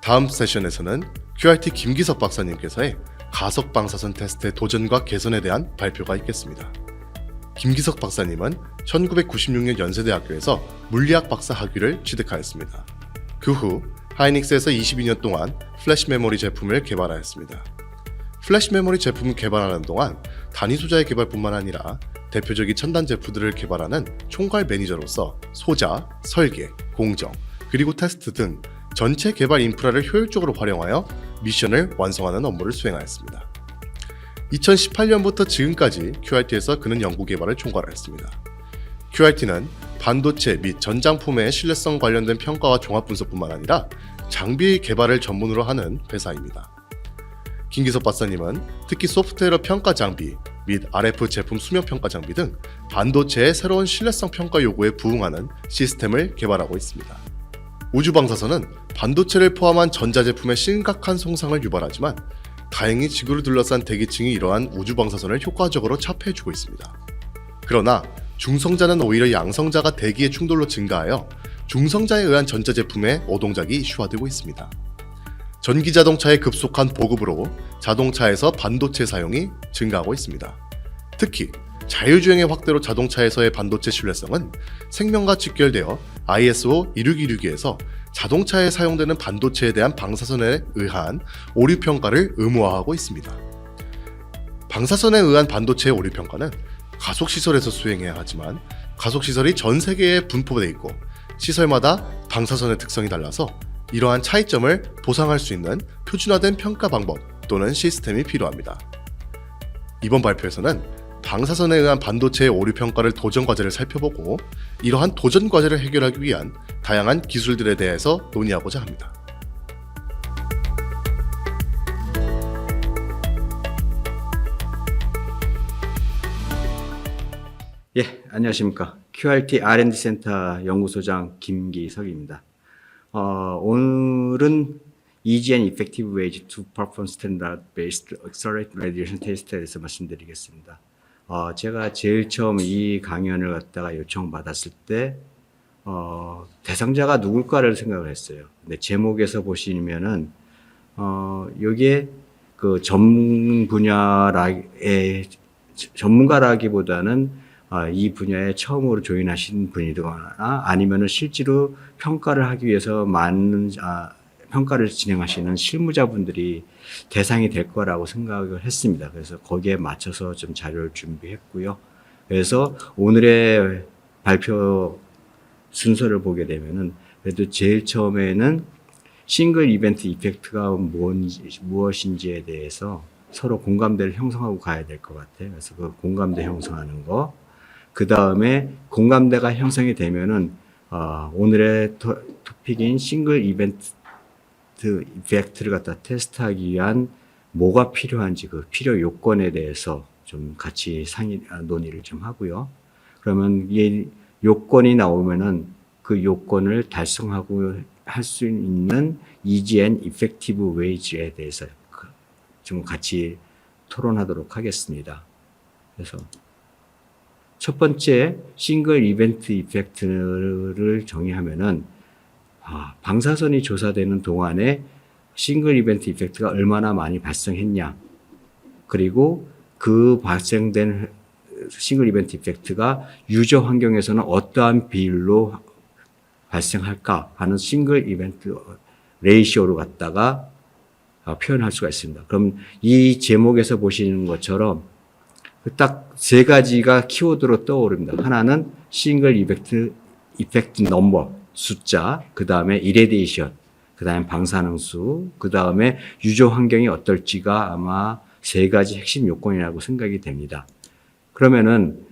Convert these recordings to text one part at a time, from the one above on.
다음 세션에서는 QRT 김기석 박사님께서의 가속 방사선 테스트의 도전과 개선에 대한 발표가 있겠습니다. 김기석 박사님은 1996년 연세대학교에서 물리학 박사 학위를 취득하였습니다. 그 후 하이닉스에서 22년 동안 플래시 메모리 제품을 개발하였습니다. 플래시 메모리 제품을 개발하는 동안 단위 소자의 개발뿐만 아니라 대표적인 첨단 제품들을 개발하는 총괄 매니저로서 소자, 설계, 공정, 그리고 테스트 등 전체 개발 인프라를 효율적으로 활용하여 미션을 완성하는 업무를 수행하였습니다. 2018년부터 지금까지 QRT에서 그는 연구 개발을 총괄하였습니다. QRT는 반도체 및 전장품의 신뢰성 관련된 평가와 종합 분석뿐만 아니라 장비 개발을 전문으로 하는 회사입니다. 김기석 박사님은 특히 소프트웨어 평가 장비 및 RF 제품 수명 평가 장비 등 반도체의 새로운 신뢰성 평가 요구에 부응하는 시스템을 개발하고 있습니다. 우주방사선은 반도체를 포함한 전자제품의 심각한 손상을 유발하지만 다행히 지구를 둘러싼 대기층이 이러한 우주방사선을 효과적으로 차폐해주고 있습니다. 그러나 중성자는 오히려 양성자가 대기의 충돌로 증가하여 중성자에 의한 전자제품의 오동작이 이슈화되고 있습니다. 전기자동차의 급속한 보급으로 자동차에서 반도체 사용이 증가하고 있습니다. 특히 자율주행의 확대로 자동차에서의 반도체 신뢰성은 생명과 직결되어 ISO 16262에서 자동차에 사용되는 반도체에 대한 방사선에 의한 오류 평가를 의무화하고 있습니다. 방사선에 의한 반도체의 오류 평가는 가속시설에서 수행해야 하지만 가속시설이 전 세계에 분포되어 있고 시설마다 방사선의 특성이 달라서 이러한 차이점을 보상할 수 있는 표준화된 평가 방법 또는 시스템이 필요합니다. 이번 발표에서는 방사선에 의한 반도체의 오류 평가를 도전 과제를 살펴보고 이러한 도전 과제를 해결하기 위한 다양한 기술들에 대해서 논의하고자 합니다. 예, 안녕하십니까. QRT R&D 센터 연구소장 김기석입니다. 오늘은 Easy and Effective Ways to Perform Standard-Based Accelerated Radiation Test에 대해서 말씀드리겠습니다. 제가 제일 처음 이 강연을 갖다가 요청받았을 때 대상자가 누굴까를 생각을 했어요. 근데 제목에서 보시면은 여기에 그 전문 분야의 전문가라기보다는 이 분야에 처음으로 조인하신 분이거나 아니면은 실제로 평가를 하기 위해서 많은 평가를 진행하시는 실무자분들이 대상이 될 거라고 생각을 했습니다. 그래서 거기에 맞춰서 좀 자료를 준비했고요. 그래서 오늘의 발표 순서를 보게 되면은 그래도 제일 처음에는 싱글 이벤트 이펙트가 무엇인지에 대해서 서로 공감대를 형성하고 가야 될 것 같아요. 그래서 그 공감대 형성하는 거. 그 다음에 공감대가 형성이 되면은 오늘의 토픽인 싱글 이벤트 이펙트를 갖다 테스트하기 위한 뭐가 필요한지 그 필요 요건에 대해서 좀 같이 논의를 좀 하고요. 그러면 이 요건이 나오면은 그 요건을 달성하고 할 수 있는 Easy and Effective Ways에 대해서 좀 같이 토론하도록 하겠습니다. 그래서 첫 번째 싱글 이벤트 이펙트를 정의하면은 방사선이 조사되는 동안에 싱글 이벤트 이펙트가 얼마나 많이 발생했냐, 그리고 그 발생된 싱글 이벤트 이펙트가 유저 환경에서는 어떠한 비율로 발생할까 하는 싱글 이벤트 레이시오로 갖다가 표현할 수가 있습니다. 그럼 이 제목에서 보시는 것처럼 딱 세 가지가 키워드로 떠오릅니다. 하나는 싱글 이펙트 넘버, 숫자, 그 다음에 이레디에이션, 그 다음에 방사능수, 그 다음에 유저 환경이 어떨지가 아마 세 가지 핵심 요건이라고 생각이 됩니다. 그러면은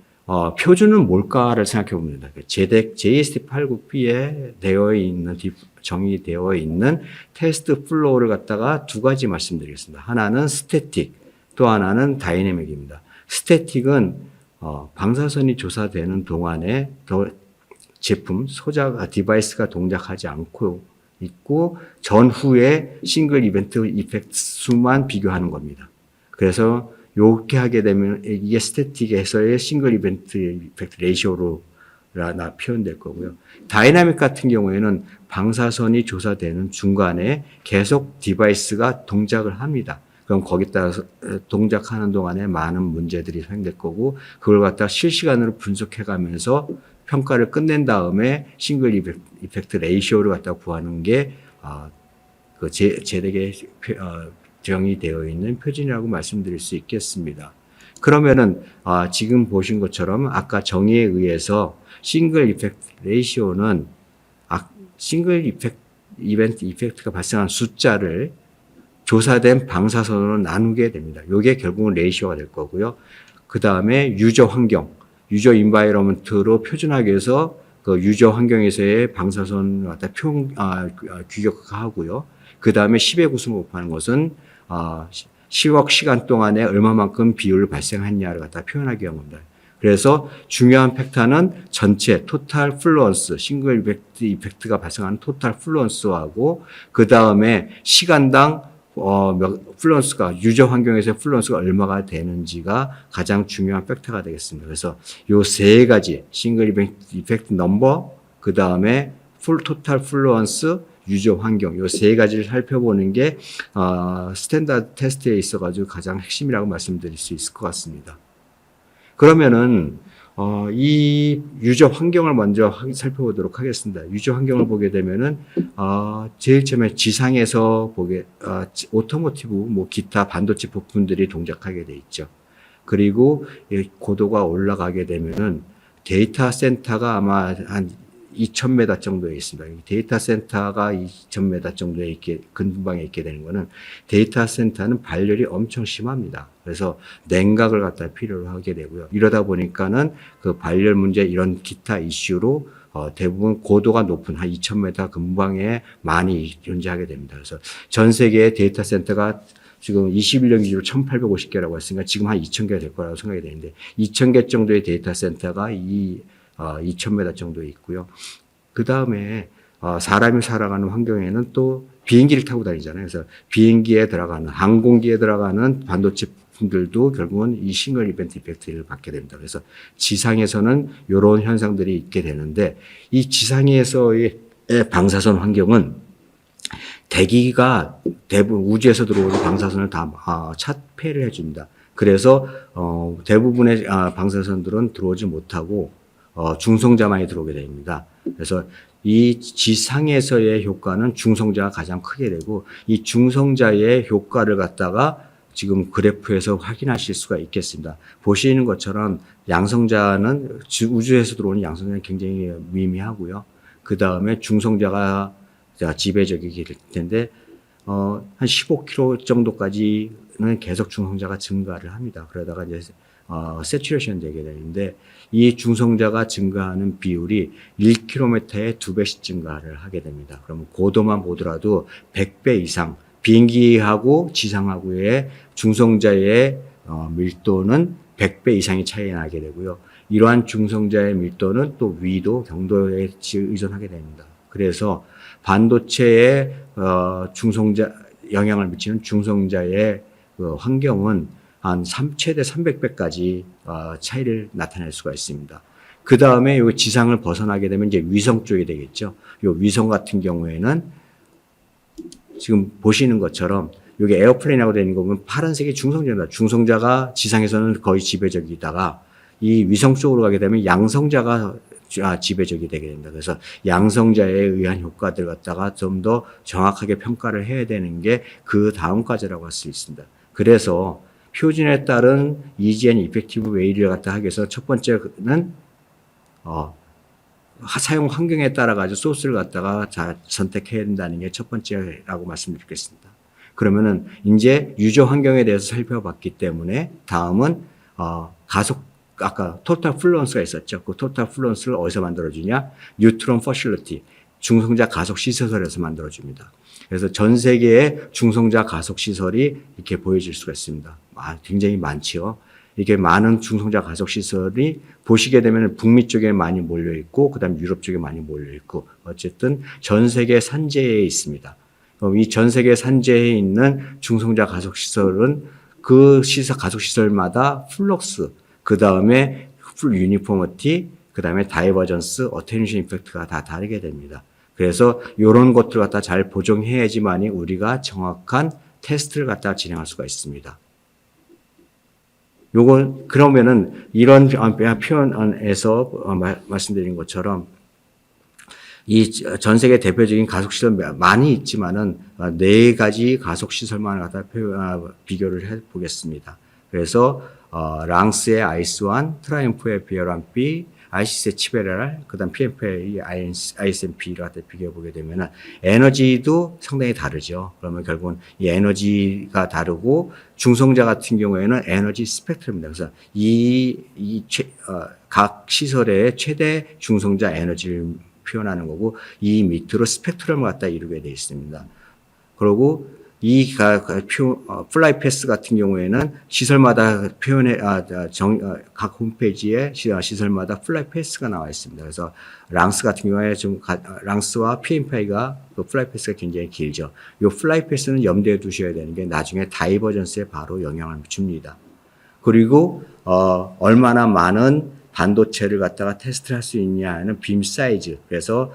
표준은 뭘까를 생각해 봅니다. JST89B에 정의되어 있는 테스트 플로우를 갖다가 두 가지 말씀드리겠습니다. 하나는 스태틱, 또 하나는 다이내믹입니다. 스태틱은 방사선이 조사되는 동안에 제품, 소자가, 디바이스가 동작하지 않고 있고 전후에 싱글 이벤트 이펙트 수만 비교하는 겁니다. 그래서 이렇게 하게 되면 이게 스태틱에서의 싱글 이벤트 이펙트 레이시오로 표현될 거고요. 다이나믹 같은 경우에는 방사선이 조사되는 중간에 계속 디바이스가 동작을 합니다. 그럼 거기에 따라서 동작하는 동안에 많은 문제들이 생길 거고 그걸 갖다 실시간으로 분석해 가면서 평가를 끝낸 다음에 싱글 이펙트 레이시오를 갖다 구하는 게 그 제대에 정의되어 있는 표준이라고 말씀드릴 수 있겠습니다. 그러면은 지금 보신 것처럼 아까 정의에 의해서 싱글 이펙트 레이시오는 싱글 이벤트 이펙트가 발생한 숫자를 조사된 방사선으로 나누게 됩니다. 이게 결국은 레이시오가 될 거고요. 그 다음에 유저 환경, 유저 인바이러먼트로 표준하기 위해서 그 유저 환경에서의 방사선을 갖다 규격화하고요. 그 다음에 10의 구수를 곱하는 것은 10억 시간 동안에 얼마만큼 비율을 발생했냐를 갖다 표현하기 위한 겁니다. 그래서 중요한 팩터는 전체 토탈 플루언스, 싱글 이펙트가 발생하는 토탈 플루언스하고 그 다음에 시간당 플루언스가 유저 환경에서의 플루언스가 얼마가 되는지가 가장 중요한 팩터가 되겠습니다. 그래서 요 세 가지 싱글 이펙트 넘버, 그 다음에 토탈 플루언스, 유저 환경 요 세 가지를 살펴보는 게 스탠다드 테스트에 있어가지고 가장 핵심이라고 말씀드릴 수 있을 것 같습니다. 그러면은 이 유저 환경을 먼저 살펴보도록 하겠습니다. 유저 환경을 보게 되면은 제일 처음에 지상에서 보게 오토모티브 뭐 기타 반도체 부품들이 동작하게 돼 있죠. 그리고 고도가 올라가게 되면은 데이터 센터가 아마 한 2,000m 정도에 있습니다. 데이터 센터가 2,000m 정도에 있게 근방에 있게 되는 거는 데이터 센터는 발열이 엄청 심합니다. 그래서 냉각을 갖다 필요로 하게 되고요. 이러다 보니까는 그 발열 문제 이런 기타 이슈로 대부분 고도가 높은 한 2,000m 근방에 많이 존재하게 됩니다. 그래서 전 세계의 데이터 센터가 지금 21년 기준으로 1,850개라고 했으니까 지금 한 2,000개가 될 거라고 생각이 되는데 2,000개 정도의 데이터 센터가 2,000m 정도에 있고요. 그 다음에 사람이 살아가는 환경에는 또 비행기를 타고 다니잖아요. 그래서 비행기에 들어가는 항공기에 들어가는 반도체 부품들도 결국은 이 싱글 이벤트 이펙트를 받게 됩니다. 그래서 지상에서는 이런 현상들이 있게 되는데 이 지상에서의 방사선 환경은 대기가 대부분 우주에서 들어오는 방사선을 다 차폐를 해줍니다. 그래서 대부분의 방사선들은 들어오지 못하고 중성자만이 들어오게 됩니다. 그래서 이 지상에서의 효과는 중성자가 가장 크게 되고 이 중성자의 효과를 갖다가 지금 그래프에서 확인하실 수가 있겠습니다. 보시는 것처럼 양성자는 우주에서 들어오는 양성자는 굉장히 미미하고요. 그 다음에 중성자가 지배적이게 될 텐데 한 15km 정도까지는 계속 중성자가 증가를 합니다. 그러다가 이제 세츄레이션 되게 되는데 이 중성자가 증가하는 비율이 1km에 2배씩 증가를 하게 됩니다. 그러면 고도만 보더라도 100배 이상 비행기하고 지상하고의 중성자의 밀도는 100배 이상의 차이가 나게 되고요. 이러한 중성자의 밀도는 또 위도, 경도에 의존하게 됩니다. 그래서 반도체의 영향을 미치는 중성자의 환경은 한 최대 300배까지 차이를 나타낼 수가 있습니다. 그 다음에 요 지상을 벗어나게 되면 이제 위성 쪽이 되겠죠. 요 위성 같은 경우에는 지금 보시는 것처럼 여기 에어플레인하고 되는 거 보면 파란색이 중성자입니다. 중성자가 지상에서는 거의 지배적이다가 이 위성 쪽으로 가게 되면 양성자가 지배적이 되게 됩니다. 그래서 양성자에 의한 효과들 갖다가 좀 더 정확하게 평가를 해야 되는 게 그 다음까지라고 할 수 있습니다. 그래서 표준에 따른 EGN 이펙티브 웨이를 갖다 하기 위해서 첫 번째는 사용 환경에 따라 가지고 소스를 갖다가 잘 선택해야 된다는 게 첫 번째라고 말씀드리겠습니다. 그러면은 이제 유저 환경에 대해서 살펴봤기 때문에 다음은 아까 토탈 플루언스가 있었죠. 그 토탈 플루언스를 어디서 만들어주냐? 뉴트론 퍼실리티, 중성자 가속 시설에서 만들어줍니다. 그래서 전 세계의 중성자 가속 시설이 이렇게 보여질 수가 있습니다. 굉장히 많지요. 이게 많은 중성자 가속 시설이 보시게 되면 북미 쪽에 많이 몰려 있고, 그다음 유럽 쪽에 많이 몰려 있고, 어쨌든 전 세계 산재에 있습니다. 그럼 이 전 세계 산재에 있는 중성자 가속 시설은 그 가속 시설마다 플럭스, 그 다음에 풀 유니포머티, 그 다음에 다이버전스, 어테뉴션 이펙트가 다 다르게 됩니다. 그래서 이런 것들을 갖다 잘 보정해야지만이 우리가 정확한 테스트를 갖다 진행할 수가 있습니다. 요건 그러면은 이런 표현에서 말씀드린 것처럼 이 전 세계 대표적인 가속 시설 많이 있지만은 네 가지 가속 시설만 갖다 비교를 해 보겠습니다. 그래서 랑스의 아이스1, 트라이엄프의 비어람피, ICC의 치베랄, 그다음 PMP의 ISMP를 갖다 비교해 보게 되면은 에너지도 상당히 다르죠. 그러면 결국은 이 에너지가 다르고 중성자 같은 경우에는 에너지 스펙트럼입니다. 그래서 각 시설의 최대 중성자 에너지를 표현하는 거고 이 밑으로 스펙트럼을 갖다 이루게 되어 있습니다. 그리고 이 플라이 패스 같은 경우에는 시설마다 각 홈페이지에 시설마다 플라이 패스가 나와 있습니다. 그래서 랑스 같은 경우에 랑스와 PMP가 그 플라이 패스가 굉장히 길죠. 이 플라이 패스는 염두에 두셔야 되는 게 나중에 다이버전스에 바로 영향을 줍니다. 그리고 얼마나 많은 반도체를 갖다가 테스트를 할 수 있냐는 빔 사이즈. 그래서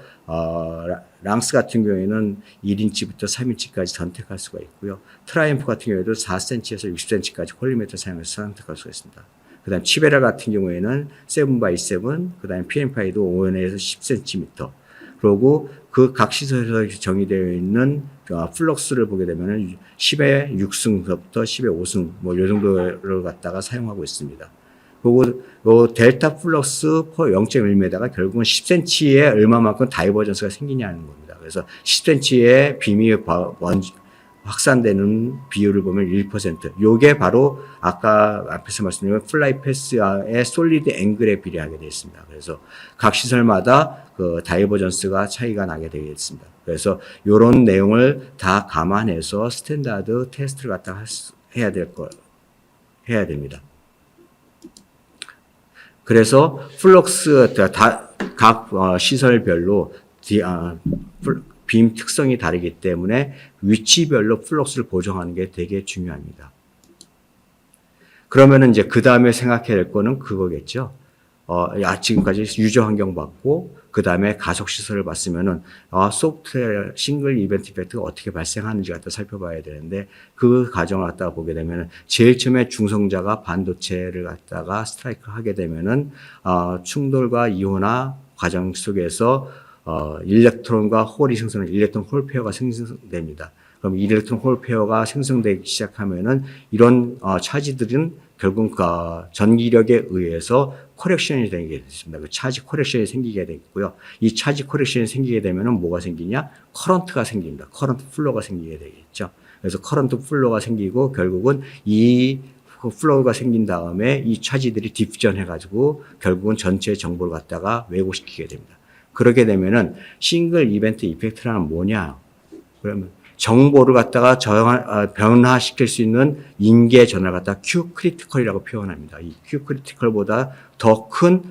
랑스 같은 경우에는 1인치부터 3인치까지 선택할 수가 있고요. 트라이엄프 같은 경우에도 4cm에서 60cm까지 콜리미터 사용해서 선택할 수가 있습니다. 그 다음 치베라 같은 경우에는 7x7, 그 다음에 PMP도 5에서 10cm. 그리고 그 각 시설에서 정의되어 있는 플럭스를 보게 되면 10의 6승부터 10의 5승, 요 정도를 갖다가 사용하고 있습니다. 그리고 요 델타 플럭스 퍼 0.1m가 결국은 10cm에 얼마만큼 다이버전스가 생기냐는 겁니다. 그래서 10cm의 빔이 확산되는 비율을 보면 1%. 요게 바로 아까 앞에서 말씀드린 플라이 패스의 솔리드 앵글에 비례하게 되어 있습니다. 그래서 각 시설마다 그 다이버전스가 차이가 나게 되겠습니다. 그래서 요런 내용을 다 감안해서 스탠다드 테스트를 갖다 해야 됩니다. 그래서 플럭스 각 시설별로 빔 특성이 다르기 때문에 위치별로 플럭스를 보정하는 게 되게 중요합니다. 그러면은 이제 그 다음에 생각해야 될 거는 그거겠죠. 지금까지 유저 환경 봤고, 그 다음에 가속 시설을 봤으면은, 소프트웨어 싱글 이벤트 이펙트가 어떻게 발생하는지 갖다 살펴봐야 되는데, 그 과정을 갖다가 보게 되면은, 제일 처음에 중성자가 반도체를 갖다가 스트라이크 하게 되면은, 충돌과 이온화 과정 속에서, 일렉트론과 홀이 일렉트론 홀 페어가 생성됩니다. 그럼 일렉트론 홀 페어가 생성되기 시작하면은, 이런, 차지들은 결국 전기력에 의해서 코렉션이 되게 됐습니다. 그 차지 코렉션이 생기게 되고요. 이 차지 코렉션이 생기게 되면은 뭐가 생기냐? 커런트가 생깁니다. 커런트 플로우가 생기게 되겠죠. 그래서 커런트 플로우가 생기고 결국은 이 플로우가 생긴 다음에 이 차지들이 디퓨전 해가지고 결국은 전체 정보를 갖다가 왜곡시키게 됩니다. 그렇게 되면은 싱글 이벤트 이펙트라는 뭐냐? 그러면 정보를 갖다가 변화시킬 수 있는 인계 전화를 갖다가 Q 크리티컬이라고 표현합니다. 이 Q 크리티컬보다 더 큰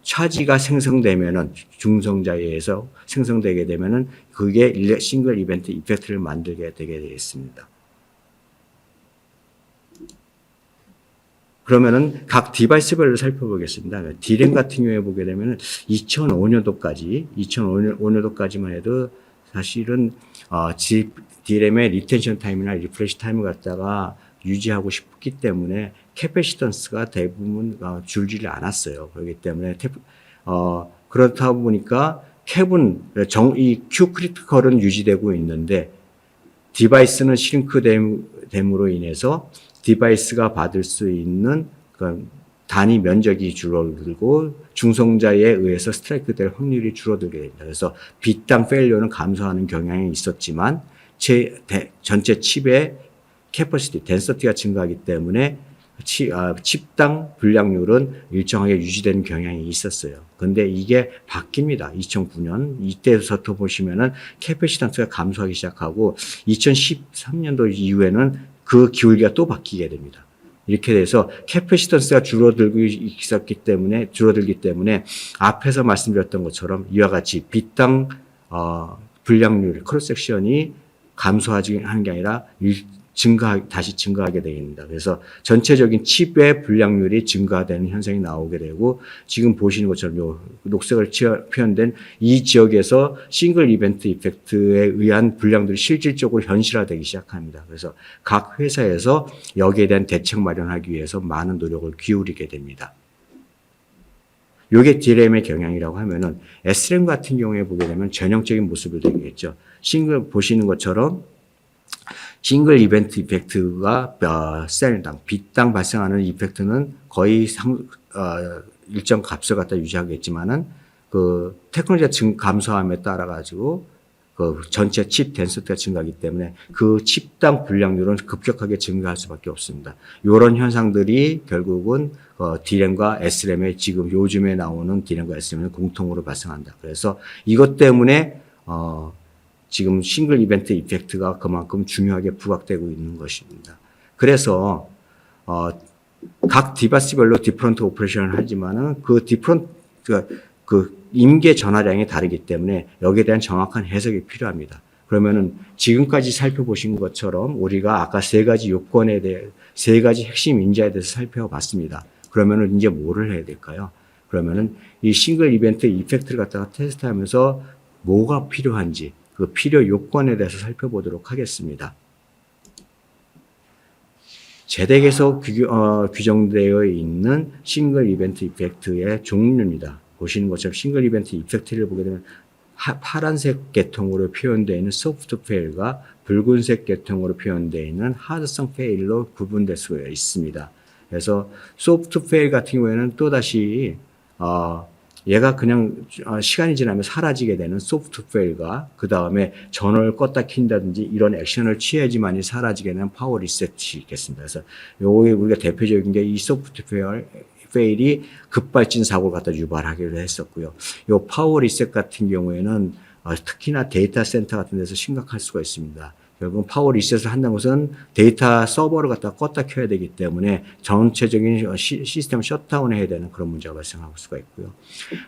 차지가 생성되면은 중성자에 의해서 생성되게 되면은 그게 싱글 이벤트 이펙트를 만들게 되게 되겠습니다. 그러면은 각 디바이스별로 살펴보겠습니다. D램 같은 경우에 보게 되면은 2005년도까지만 해도 사실은 D램의 리텐션 타임이나 리프레시 타임을 갖다가 유지하고 싶기 때문에 캐패시턴스가 대부분 줄지를 않았어요. 그렇기 때문에 그렇다 보니까 이 Q 크리티컬은 유지되고 있는데 디바이스는 싱크됨으로 인해서 디바이스가 받을 수 있는 단위 면적이 줄어들고 중성자에 의해서 스트라이크 될 확률이 줄어들게 됩니다. 그래서 빗당 페일리어는 감소하는 경향이 있었지만 전체 칩의 캐퍼시티, 덴서티가 증가하기 때문에 칩당 불량률은 일정하게 유지되는 경향이 있었어요. 근데 이게 바뀝니다. 2009년 이때부터 보시면은 캐패시턴스가 감소하기 시작하고 2013년도 이후에는 그 기울기가 또 바뀌게 됩니다. 이렇게 돼서 캐패시턴스가 줄어들기 때문에 앞에서 말씀드렸던 것처럼 이와 같이 빗당 불량률 크로스 섹션이 감소하지 하는 게 아니라 다시 증가하게 됩니다. 그래서 전체적인 칩의 불량률이 증가되는 현상이 나오게 되고 지금 보시는 것처럼 요 녹색을 표현된 이 지역에서 싱글 이벤트 이펙트에 의한 불량들이 실질적으로 현실화되기 시작합니다. 그래서 각 회사에서 여기에 대한 대책 마련하기 위해서 많은 노력을 기울이게 됩니다. 요게 DRAM의 경향이라고 하면은 SRAM 같은 경우에 보게 되면 전형적인 모습을 되겠죠. 보시는 것처럼 싱글 이벤트 이펙트가 셀당, bit당 발생하는 이펙트는 거의 일정 값을 갖다 유지하겠지만은 그 테크놀로지가 감소함에 따라 가지고 그 전체 칩 덴시티가 증가하기 때문에 그 칩당 불량률은 급격하게 증가할 수밖에 없습니다. 이런 현상들이 결국은 DRAM과 SRAM의 지금 요즘에 나오는 DRAM과 SRAM은 공통으로 발생한다. 그래서 이것 때문에 지금 싱글 이벤트 이펙트가 그만큼 중요하게 부각되고 있는 것입니다. 그래서 각 디바이스별로 디퍼런트 오퍼레이션을 하지만은 그 임계 전화량이 다르기 때문에 여기에 대한 정확한 해석이 필요합니다. 그러면은 지금까지 살펴보신 것처럼 우리가 아까 세 가지 요건에 대해 세 가지 핵심 인자에 대해서 살펴봤습니다. 그러면은 이제 뭐를 해야 될까요? 그러면은 이 싱글 이벤트 이펙트를 갖다가 테스트하면서 뭐가 필요한지 그 필요 요건에 대해서 살펴보도록 하겠습니다. 제덱에서 규정되어 있는 싱글 이벤트 이펙트의 종류입니다. 보시는 것처럼 싱글 이벤트 이펙트를 보게 되면 파란색 계통으로 표현되어 있는 소프트 페일과 붉은색 계통으로 표현되어 있는 하드성 페일로 구분될 수가 있습니다. 그래서 소프트 페일 같은 경우에는 또다시 얘가 그냥 시간이 지나면 사라지게 되는 소프트 페일과 그 다음에 전원을 껐다 킨다든지 이런 액션을 취해야지만이 사라지게 되는 파워 리셋이 있겠습니다. 그래서 요게 우리가 대표적인 게 이 소프트 페일이 급발진 사고를 갖다 유발하기로 했었고요. 요 파워 리셋 같은 경우에는 특히나 데이터 센터 같은 데서 심각할 수가 있습니다. 결국은 파워 리셋을 한다는 것은 데이터 서버를 갖다 껐다 켜야 되기 때문에 전체적인 시스템을 셧다운 해야 되는 그런 문제가 발생할 수가 있고요.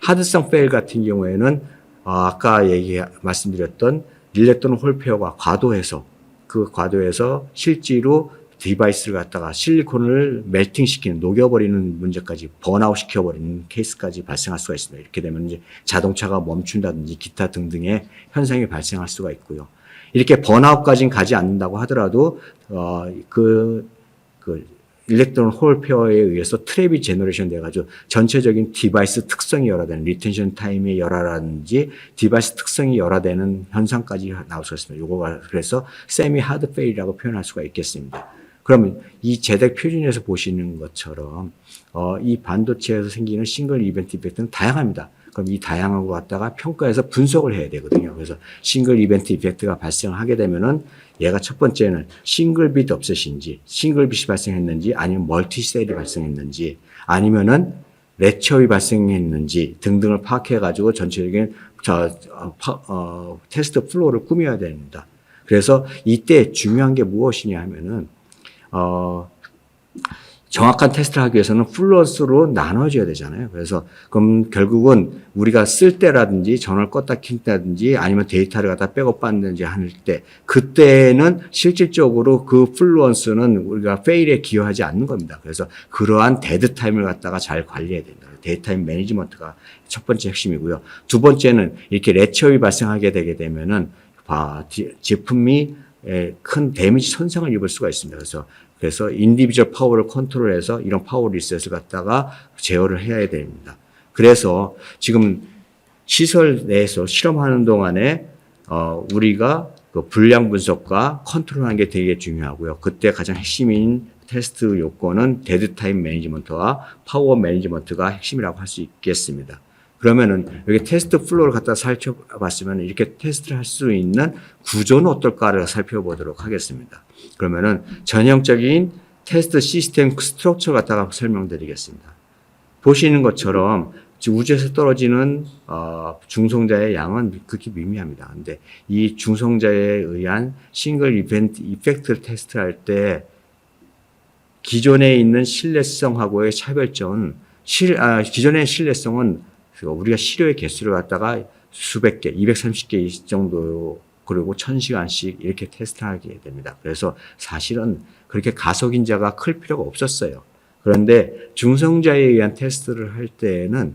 하드성 페일 같은 경우에는 아까 말씀드렸던 릴레 또는 홀페어가 과도해서 실제로 디바이스를 갖다가 실리콘을 멜팅시키는 녹여버리는 문제까지 번아웃 시켜버리는 케이스까지 발생할 수가 있습니다. 이렇게 되면 이제 자동차가 멈춘다든지 기타 등등의 현상이 발생할 수가 있고요. 이렇게 번아웃까지는 가지 않는다고 하더라도 일렉트론 홀 페어에 의해서 트랩이 제너레이션 돼가지고 전체적인 디바이스 특성이 열화되는 리텐션 타임의 열화라든지 디바이스 특성이 열화되는 현상까지 나올 수 있습니다. 요거가 그래서 세미 하드 페일이라고 표현할 수가 있겠습니다. 그러면 이 제덱 표준에서 보시는 것처럼 이 반도체에서 생기는 싱글 이벤트 이펙트는 다양합니다. 그럼 이 다양한 거 갖다가 평가해서 분석을 해야 되거든요. 그래서 싱글 이벤트 이펙트가 발생하게 되면은 얘가 첫 번째는 싱글 빛 업셋인지 싱글 빛이 발생했는지 아니면 멀티 셀이 발생했는지 아니면은 레처이 발생했는지 등등을 파악해 가지고 전체적인 테스트 플로우를 꾸며야 됩니다. 그래서 이때 중요한 게 무엇이냐 하면은 정확한 테스트를 하기 위해서는 플러스로 나눠줘야 되잖아요. 그래서 그럼 결국은 우리가 쓸 때라든지 전원을 껐다 킨다든지 아니면 데이터를 갖다 백업받는지 할 때 그때는 실질적으로 그 플루언스는 우리가 페일에 기여하지 않는 겁니다. 그래서 그러한 데드 타임을 갖다가 잘 관리해야 된다. 데이터 타임 매니지먼트가 첫 번째 핵심이고요. 두 번째는 이렇게 레처이 발생하게 되게 되면은 제품이 큰 데미지 손상을 입을 수가 있습니다. 그래서 인디비주얼 파워를 컨트롤해서 이런 파워 리셋을 갖다가 제어를 해야 됩니다. 그래서 지금 시설 내에서 실험하는 동안에 우리가 그 불량 분석과 컨트롤하는 게 되게 중요하고요. 그때 가장 핵심인 테스트 요건은 데드 타임 매니지먼트와 파워 매니지먼트가 핵심이라고 할 수 있겠습니다. 그러면은 여기 테스트 플로우를 갖다 살펴봤으면 이렇게 테스트를 할 수 있는 구조는 어떨까를 살펴보도록 하겠습니다. 그러면은 전형적인 테스트 시스템 스트럭처 갖다가 설명드리겠습니다. 보시는 것처럼 우주에서 떨어지는 중성자의 양은 극히 미미합니다. 근데 이 중성자에 의한 싱글 이벤트 이펙트 테스트할 때 기존에 있는 신뢰성하고의 차별점은 기존의 신뢰성은 우리가 시료의 개수를 갖다가 수백 개, 230개 정도 그리고 1000시간씩 이렇게 테스트하게 됩니다. 그래서 사실은 그렇게 가속인자가 클 필요가 없었어요. 그런데 중성자에 의한 테스트를 할 때에는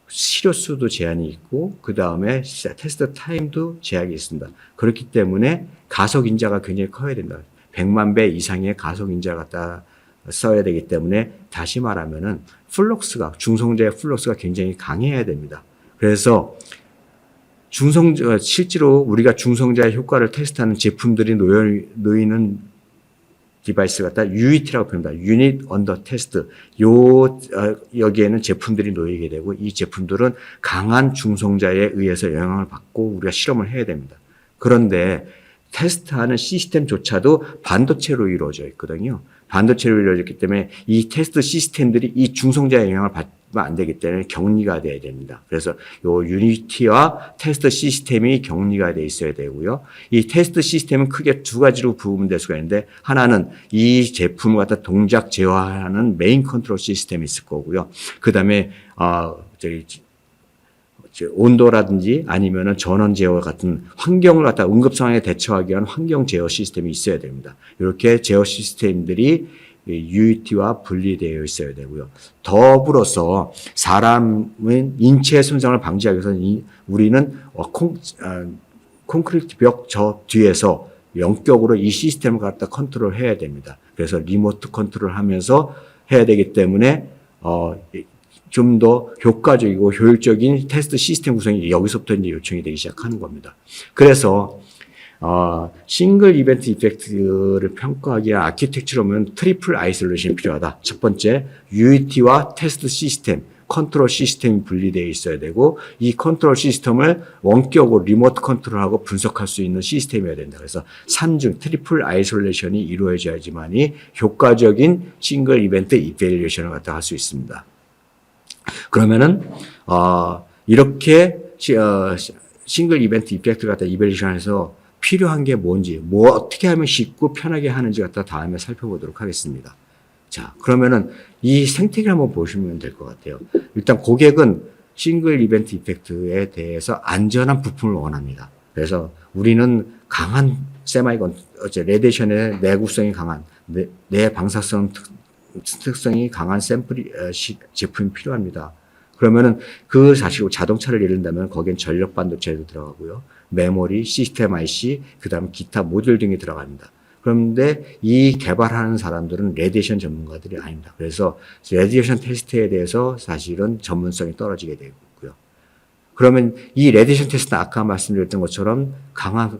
시료수도 제한이 있고 그 다음에 테스트 타임도 제약이 있습니다. 그렇기 때문에 가속인자가 굉장히 커야 된다. 100만 배 이상의 가속인자를 갖다 써야 되기 때문에 다시 말하면은 플럭스가 중성자의 플럭스가 굉장히 강해야 됩니다. 그래서 실제로 우리가 중성자의 효과를 테스트하는 제품들이 놓이는 디바이스 갖다 UET라고 표현합니다. Unit Under Test. 여기에는 제품들이 놓이게 되고 이 제품들은 강한 중성자에 의해서 영향을 받고 우리가 실험을 해야 됩니다. 그런데 테스트하는 시스템조차도 반도체로 이루어져 있거든요. 반도체로 이루어졌기 때문에 이 테스트 시스템들이 이 중성자의 영향을 받으면 안 되기 때문에 격리가 돼야 됩니다. 그래서 요 유니티와 테스트 시스템이 격리가 돼 있어야 되고요. 이 테스트 시스템은 크게 두 가지로 구분될 수가 있는데 하나는 이 제품을 갖다 동작 제어하는 메인 컨트롤 시스템이 있을 거고요. 그다음에 온도라든지 아니면은 전원 제어 같은 환경을 갖다 응급 상황에 대처하기 위한 환경 제어 시스템이 있어야 됩니다. 이렇게 제어 시스템들이 UET와 분리되어 있어야 되고요. 더불어서 사람의 인체 손상을 방지하기 위해서 우리는 콘크리트 벽 저 뒤에서 영격으로 이 시스템을 갖다 컨트롤해야 됩니다. 그래서 리모트 컨트롤하면서 해야 되기 때문에 좀 더 효과적이고 효율적인 테스트 시스템 구성이 여기서부터 이제 요청이 되기 시작하는 겁니다. 그래서 싱글 이벤트 이펙트를 평가하기에 아키텍처로 보면 트리플 아이솔레이션이 필요하다. 첫 번째, UET와 테스트 시스템, 컨트롤 시스템이 분리되어 있어야 되고 이 컨트롤 시스템을 원격으로 리모트 컨트롤하고 분석할 수 있는 시스템이어야 된다. 그래서 3중 트리플 아이솔레이션이 이루어져야지만이 효과적인 싱글 이벤트 이밸리에이션을 갖다 할 수 있습니다. 그러면은 이렇게 싱글 이벤트 이펙트를 갖다 이밸리에이션해서 필요한 게 뭔지, 어떻게 하면 쉽고 편하게 하는지 갖다 다음에 살펴보도록 하겠습니다. 자, 그러면은 이 생태계를 한번 보시면 될 것 같아요. 일단 고객은 싱글 이벤트 이펙트에 대해서 안전한 부품을 원합니다. 그래서 우리는 강한 레디에이션의 내구성이 강한, 내방사성 특성이 강한 제품이 필요합니다. 그러면은 그 사실 자동차를 예를 들면 거기엔 전력 반도체도 들어가고요. 메모리, 시스템 IC, 그다음에 기타 모듈 등이 들어갑니다. 그런데 이 개발하는 사람들은 레디에이션 전문가들이 아닙니다. 그래서 레디에이션 테스트에 대해서 사실은 전문성이 떨어지게 되고요. 그러면 이 레디에이션 테스트는 아까 말씀드렸던 것처럼 강한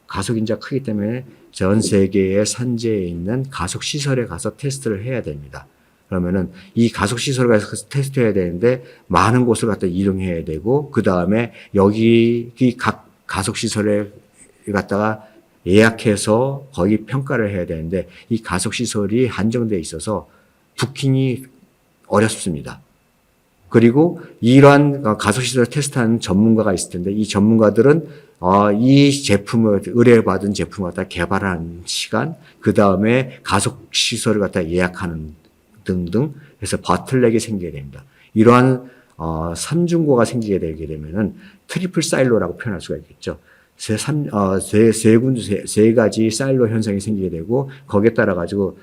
가속인자가 크기 때문에 전 세계의 산재에 있는 가속 시설에 가서 테스트를 해야 됩니다. 그러면은 이 가속 시설에 가서 테스트해야 되는데 많은 곳을 갖다 이동해야 되고 그 다음에 여기 각 가속 시설에 갖다가 예약해서 거기 평가를 해야 되는데 이 가속 시설이 한정되어 있어서 부킹이 어렵습니다. 그리고 이러한 가속 시설을 테스트하는 전문가가 있을 텐데 이 전문가들은 이 제품을 의뢰받은 제품을 갖다 개발하는 시간, 그 다음에 가속 시설을 갖다 예약하는 등등 해서 버틀넥이 생기게 됩니다. 이러한 삼중고가 생기게 되게 되면은 트리플 사일로라고 표현할 수가 있겠죠. 세 가지 사일로 현상이 생기게 되고 거기에 따라 가지고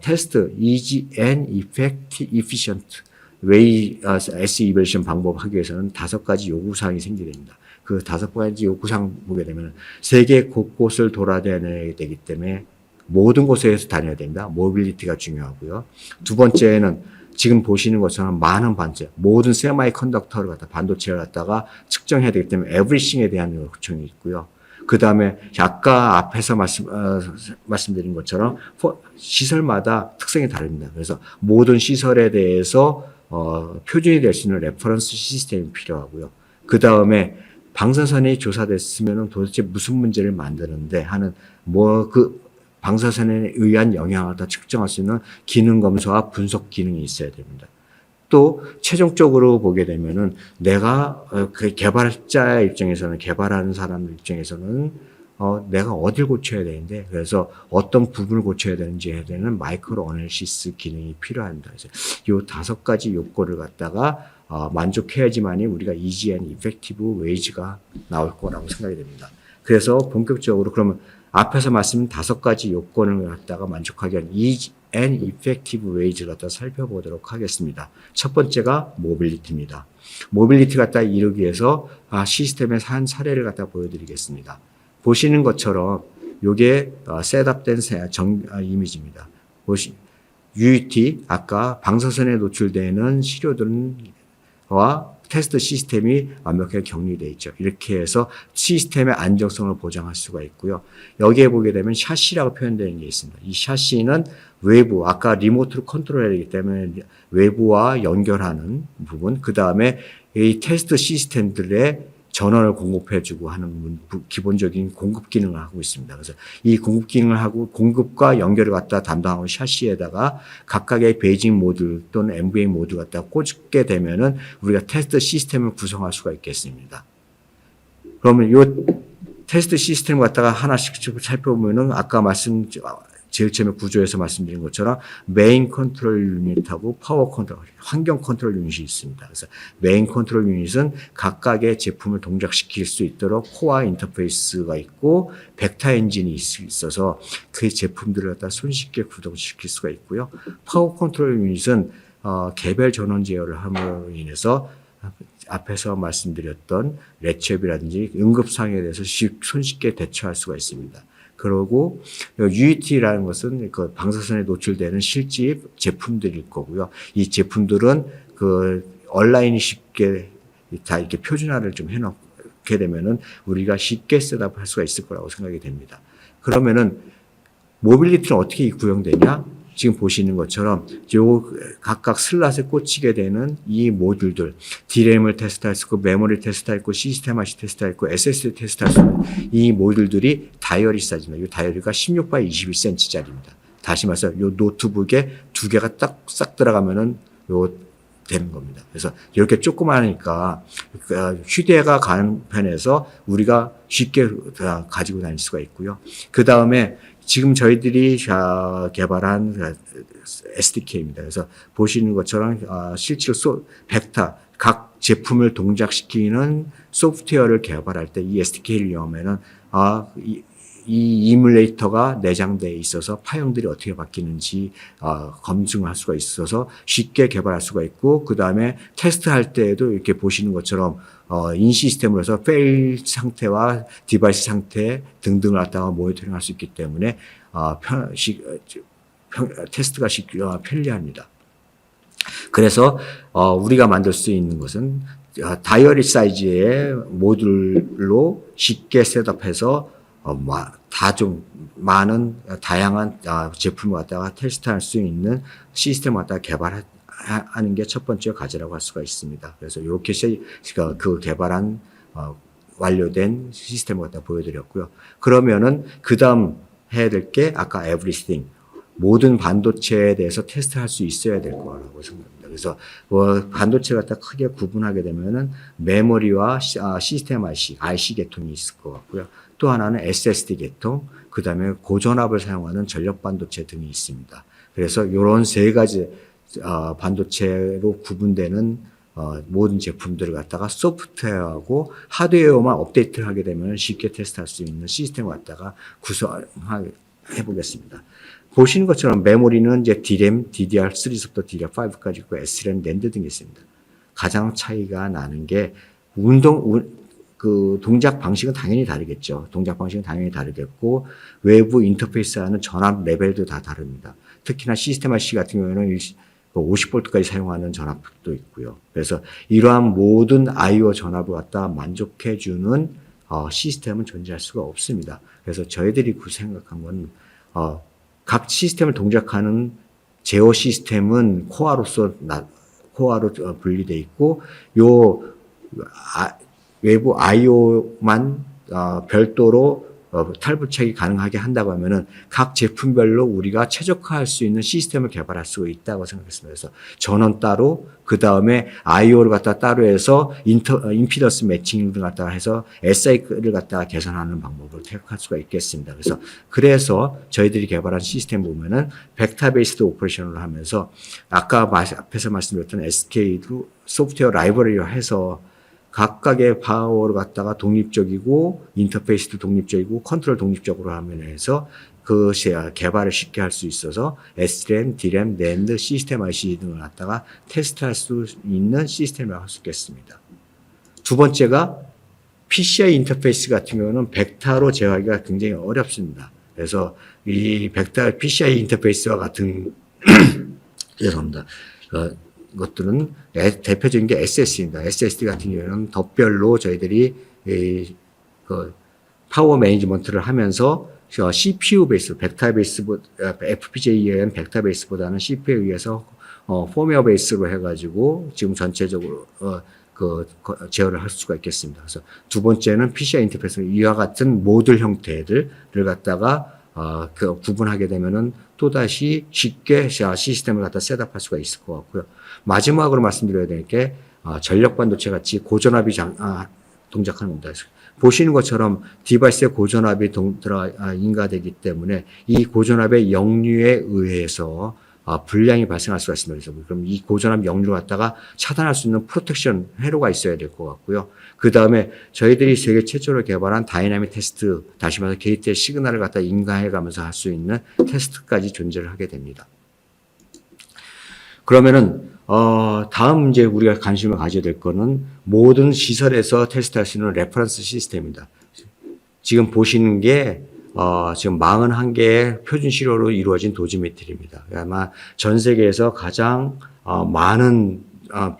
테스트, easy and efficient way S evaluation 방법 하기 위해서는 5가지 요구사항이 생기게 됩니다. 그 5가지 요구사항 보게 되면 세계 곳곳을 돌아다녀야 되기 때문에 모든 곳에서 다녀야 됩니다. 모빌리티가 중요하고요. 두 번째는 지금 보시는 것처럼 많은 모든 세마이 컨덕터를 갖다 반도체를 갖다가 측정해야 되기 때문에 에브리싱에 대한 요청이 있고요. 그 다음에 아까 앞에서 말씀드린 것처럼 시설마다 특성이 다릅니다. 그래서 모든 시설에 대해서 표준이 될 수 있는 레퍼런스 시스템이 필요하고요. 그 다음에 방사선이 조사됐으면 도대체 무슨 문제를 만드는데 하는 방사선에 의한 영향을 다 측정할 수 있는 기능 검사와 분석 기능이 있어야 됩니다. 또 최종적으로 보게 되면은 내가 그 개발자 입장에서는 개발하는 사람 입장에서는 내가 어딜 고쳐야 되는데 그래서 어떤 부분을 고쳐야 되는지에 대한 마이크로 어널리시스 기능이 필요합니다. 그래서 이 5가지 요건을 갖다가 만족해야지만이 우리가 easy and effective wage가 나올 거라고 생각이 됩니다. 그래서 본격적으로 그러면 앞에서 말씀드린 5가지 요건을 갖다가 만족하게 하는 easy and effective ways를 갖다 살펴보도록 하겠습니다. 첫 번째가 모빌리티입니다. 모빌리티 갖다 이루기 위해서 시스템의 한 사례를 갖다 보여드리겠습니다. 보시는 것처럼 이게 셋업된 이미지입니다. UET 아까 방사선에 노출되는 시료들과 테스트 시스템이 완벽하게 격리되어 있죠. 이렇게 해서 시스템의 안정성을 보장할 수가 있고요. 여기에 보게 되면 샤시라고 표현되는 게 있습니다. 이 샤시는 외부, 아까 리모트로 컨트롤해야 되기 때문에 외부와 연결하는 부분, 그 다음에 이 테스트 시스템들의 전원을 공급해주고 하는 기본적인 공급 기능을 하고 있습니다. 그래서 이 공급 기능을 하고 공급과 연결을 갖다 담당하고 샤시에다가 각각의 베이징 모듈 또는 MVA 모듈 갖다 꽂게 되면은 우리가 테스트 시스템을 구성할 수가 있겠습니다. 그러면 이 테스트 시스템 갖다가 하나씩 살펴보면은 아까 제일 처음에 구조에서 말씀드린 것처럼 메인 컨트롤 유닛하고 파워 컨트롤, 환경 컨트롤 유닛이 있습니다. 그래서 메인 컨트롤 유닛은 각각의 제품을 동작시킬 수 있도록 코어 인터페이스가 있고 벡터 엔진이 있어서 그 제품들을 갖다 손쉽게 구동시킬 수가 있고요. 파워 컨트롤 유닛은 개별 전원 제어를 함으로 인해서 앞에서 말씀드렸던 레츠업이라든지 응급상황에 대해서 손쉽게 대처할 수가 있습니다. 그리고 UET라는 것은 그 방사선에 노출되는 실제 제품들일 거고요. 이 제품들은 그 온라인이 쉽게 다 이렇게 표준화를 좀 해놓게 되면은 우리가 쉽게 셋업할 수가 있을 거라고 생각이 됩니다. 그러면은 모빌리티는 어떻게 구성되냐? 지금 보시는 것처럼 요 각각 슬롯에 꽂히게 되는 이 모듈들, DRAM을 테스트할 수 있고 메모리 테스트할 수 있고 시스템 IC 테스트할 수 있고 SSD 테스트할 수 있는 이 모듈들이 다이어리 사이즈입니다. 이 다이어리가 16x 21cm짜리입니다. 다시 말해서 요 노트북에 2개가 싹 들어가면은 요 되는 겁니다. 그래서 이렇게 조그마하니까 휴대가 가는 편에서 우리가 쉽게 가지고 다닐 수가 있고요. 그 다음에 지금 저희들이 개발한 SDK입니다. 그래서 보시는 것처럼 실제로 벡터 각 제품을 동작시키는 소프트웨어를 개발할 때 이 SDK를 이용하면은 이 이뮬레이터가 내장되어 있어서 파형들이 어떻게 바뀌는지 검증할 수가 있어서 쉽게 개발할 수가 있고 그 다음에 테스트할 때에도 이렇게 보시는 것처럼 인 시스템으로 해서 페일 상태와 디바이스 상태 등등을 갖다가 모니터링할 수 있기 때문에 테스트가 편리합니다. 그래서 우리가 만들 수 있는 것은 다이어리 사이즈의 모듈로 쉽게 셋업해서 좀 많은 다양한 제품을 갖다가 테스트할 수 있는 시스템을 갖다가 개발하는 게 첫 번째 과제라고 할 수가 있습니다. 그래서 이렇게 그 개발한 완료된 시스템을 갖다 보여드렸고요. 그러면은 그 다음 해야 될 게 아까 everything 모든 반도체에 대해서 테스트할 수 있어야 될 거라고 생각합니다. 그래서 반도체 갖다 크게 구분하게 되면은 메모리와 시스템 IC 계통이 있을 것 같고요. 또 하나는 SSD 계통, 그 다음에 고전압을 사용하는 전력 반도체 등이 있습니다. 그래서 이런 3가지 반도체로 구분되는 모든 제품들을 갖다가 소프트웨어하고 하드웨어만 업데이트를 하게 되면 쉽게 테스트할 수 있는 시스템을 갖다가 구성해 보겠습니다. 보시는 것처럼 메모리는 이제 DRAM, DDR3부터 DDR5까지 있고 SRAM, NAND 등이 있습니다. 가장 차이가 나는 게 그 동작 방식은 당연히 다르겠죠. 동작 방식은 당연히 다르겠고 외부 인터페이스하는 전압 레벨도 다 다릅니다. 특히나 시스템 IC 같은 경우에는 50V까지 사용하는 전압도 있고요. 그래서 이러한 모든 I/O 전압을 갖다 만족해주는 시스템은 존재할 수가 없습니다. 그래서 저희들이 생각한 건 각 시스템을 동작하는 제어 시스템은 코어로 분리되어 있고 외부 I/O만 별도로 탈부착이 가능하게 한다고 하면은 각 제품별로 우리가 최적화할 수 있는 시스템을 개발할 수 있다고 생각했습니다. 그래서 전원 따로, 그 다음에 I/O를 갖다 따로 해서 임피던스 매칭을 갖다가 해서 SI를 갖다가 개선하는 방법을 택할 수가 있겠습니다. 그래서 저희들이 개발한 시스템 보면은 벡터 베이스드 오퍼레이션을 하면서 아까 앞에서 말씀드렸던 SK도 소프트웨어 라이브러리로 해서 각각의 파워를 갖다가 독립적이고 인터페이스도 독립적이고 컨트롤 독립적으로 하면서 그 개발을 쉽게 할 수 있어서 SRAM, DRAM, NAND, 시스템 IC 등을 갖다가 테스트할 수 있는 시스템이라고 할 수 있겠습니다. 두 번째가 PCI 인터페이스 같은 경우는 벡터로 제어하기가 굉장히 어렵습니다. 그래서 이 벡터 PCI 인터페이스와 같은 죄송합니다. 것들은 대표적인 게 SSD입니다. SSD 같은 경우는 덧별로 저희들이 파워 매니지먼트를 하면서 CPU 베이스, 벡터 베이스, FPGA에 의한 벡터 베이스보다는 CPU에 의해서 포미어 베이스로 해가지고 지금 전체적으로 제어를 할 수가 있겠습니다. 그래서 두 번째는 PCI 인터페이스 이와 같은 모듈 형태들을 갖다가 구분하게 되면은 또다시 쉽게 시스템을 갖다 셋업할 수가 있을 것 같고요. 마지막으로 말씀드려야 될 게 전력 반도체 같이 고전압이 동작하는 겁니다. 보시는 것처럼 디바이스에 고전압이 인가되기 때문에 이 고전압의 역류에 의해서 불량이 발생할 수가 있습니다. 그럼 이 고전압 역류를 갖다가 차단할 수 있는 프로텍션 회로가 있어야 될 것 같고요. 그 다음에 저희들이 세계 최초로 개발한 다이나믹 테스트, 다시 말해서 게이트의 시그널을 갖다 인가해 가면서 할 수 있는 테스트까지 존재를 하게 됩니다. 그러면은 다음 이제 우리가 관심을 가져야 될 거는 모든 시설에서 테스트할 수 있는 레퍼런스 시스템입니다. 지금 보시는 게 지금 41개의 표준 시료로 이루어진 도지메트리입니다. 아마 전 세계에서 가장 많은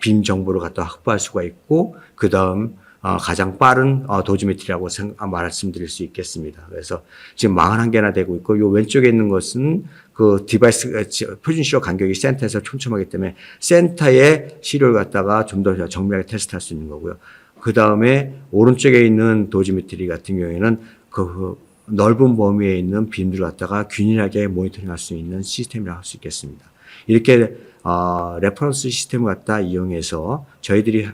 빔 정보를 갖다 확보할 수가 있고 그 다음 가장 빠른 도지메트리라고 말씀드릴 수 있겠습니다. 그래서 지금 41개나 되고 있고 요 왼쪽에 있는 것은 그 디바이스 표준 시료 간격이 센터에서 촘촘하기 때문에 센터의 시료를 갖다가 좀 더 정밀하게 테스트할 수 있는 거고요. 그 다음에 오른쪽에 있는 도지메트리 같은 경우에는 그 넓은 범위에 있는 빔들을 갖다가 균일하게 모니터링할 수 있는 시스템이라고 할 수 있겠습니다. 이렇게 레퍼런스 시스템을 갖다 이용해서 저희들이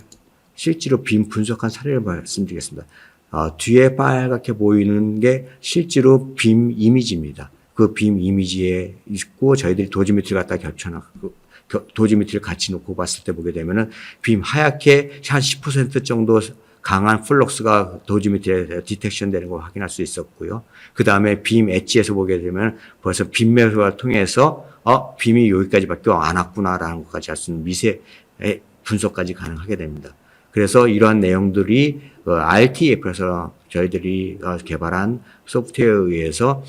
실제로 빔 분석한 사례를 말씀드리겠습니다. 뒤에 빨갛게 보이는 게 실제로 빔 이미지입니다. 그 빔 이미지에 있고 저희들이 도지메트리 갖다 겹쳐놓고 도지메트리를 같이 놓고 봤을 때 보게 되면은 빔 하얗게 한 10% 정도 강한 플럭스가 도지메트리에 디텍션 되는 걸 확인할 수 있었고요. 그 다음에 빔 엣지에서 보게 되면 벌써 빔 매듭을 통해서 빔이 여기까지밖에 안 왔구나라는 것까지 할 수 있는 미세 분석까지 가능하게 됩니다. 그래서 이러한 내용들이 RTF에서 저희들이 개발한 소프트웨어에 의해서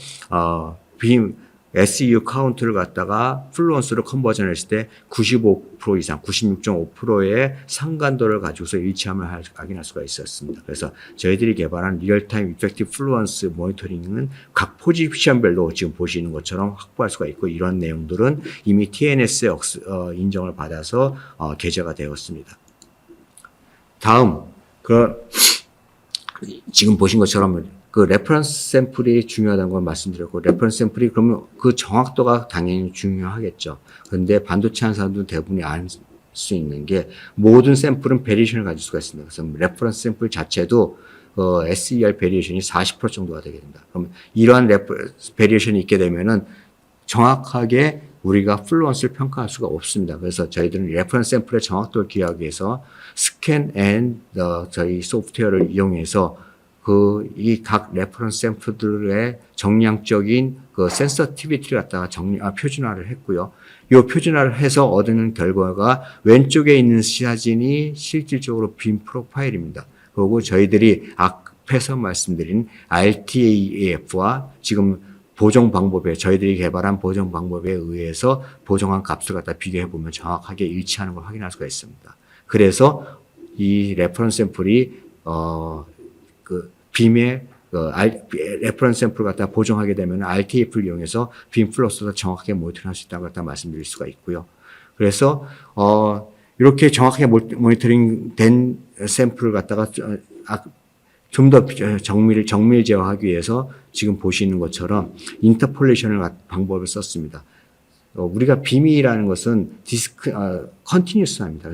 빔 SEU 카운트를 갖다가 플루언스로 컨버전 했을 때 95% 이상, 96.5%의 상관도를 가지고서 일치함을 확인할 수가 있었습니다. 그래서 저희들이 개발한 리얼타임 이펙티브 플루언스 모니터링은 각 포지션별로 지금 보시는 것처럼 확보할 수가 있고 이런 내용들은 이미 TNS 인정을 받아서 게재가 되었습니다. 다음, 지금 보신 것처럼 그 레퍼런스 샘플이 중요하다는 걸 말씀드렸고, 레퍼런스 샘플이 그러면 그 정확도가 당연히 중요하겠죠. 그런데 반도체 하는 사람들은 대부분이 알 수 있는 게 모든 샘플은 베리에이션을 가질 수가 있습니다. 그래서 레퍼런스 샘플 자체도 SER 베리에이션이 40% 정도가 되게 된다. 그럼 이러한 베리에이션이 있게 되면은 정확하게 우리가 플루언스를 평가할 수가 없습니다. 그래서 저희들은 레퍼런스 샘플의 정확도를 기하기 위해서 스캔 앤 저희 소프트웨어를 이용해서 이 각 레퍼런스 샘플들의 정량적인 센서티비티를 갖다가 표준화를 했고요. 이 표준화를 해서 얻는 결과가 왼쪽에 있는 사진이 실질적으로 빔 프로파일입니다. 그리고 저희들이 앞에서 말씀드린 RTAF와 지금 보정 방법에 저희들이 개발한 보정 방법에 의해서 보정한 값을 갖다 비교해 보면 정확하게 일치하는 걸 확인할 수가 있습니다. 그래서 이 레퍼런스 샘플이 빔의 레퍼런스 샘플을 갖다 보정하게 되면 RTF를 이용해서 빔 플러스로 정확하게 모니터링할 수 있다고 갖다 말씀드릴 수가 있고요. 그래서 이렇게 정확하게 모니터링 된 샘플을 갖다가 좀 더 정밀 제어하기 위해서 지금 보시는 것처럼 인터폴레이션을 방법을 썼습니다. 우리가 빔이라는 것은 컨티뉴스합니다.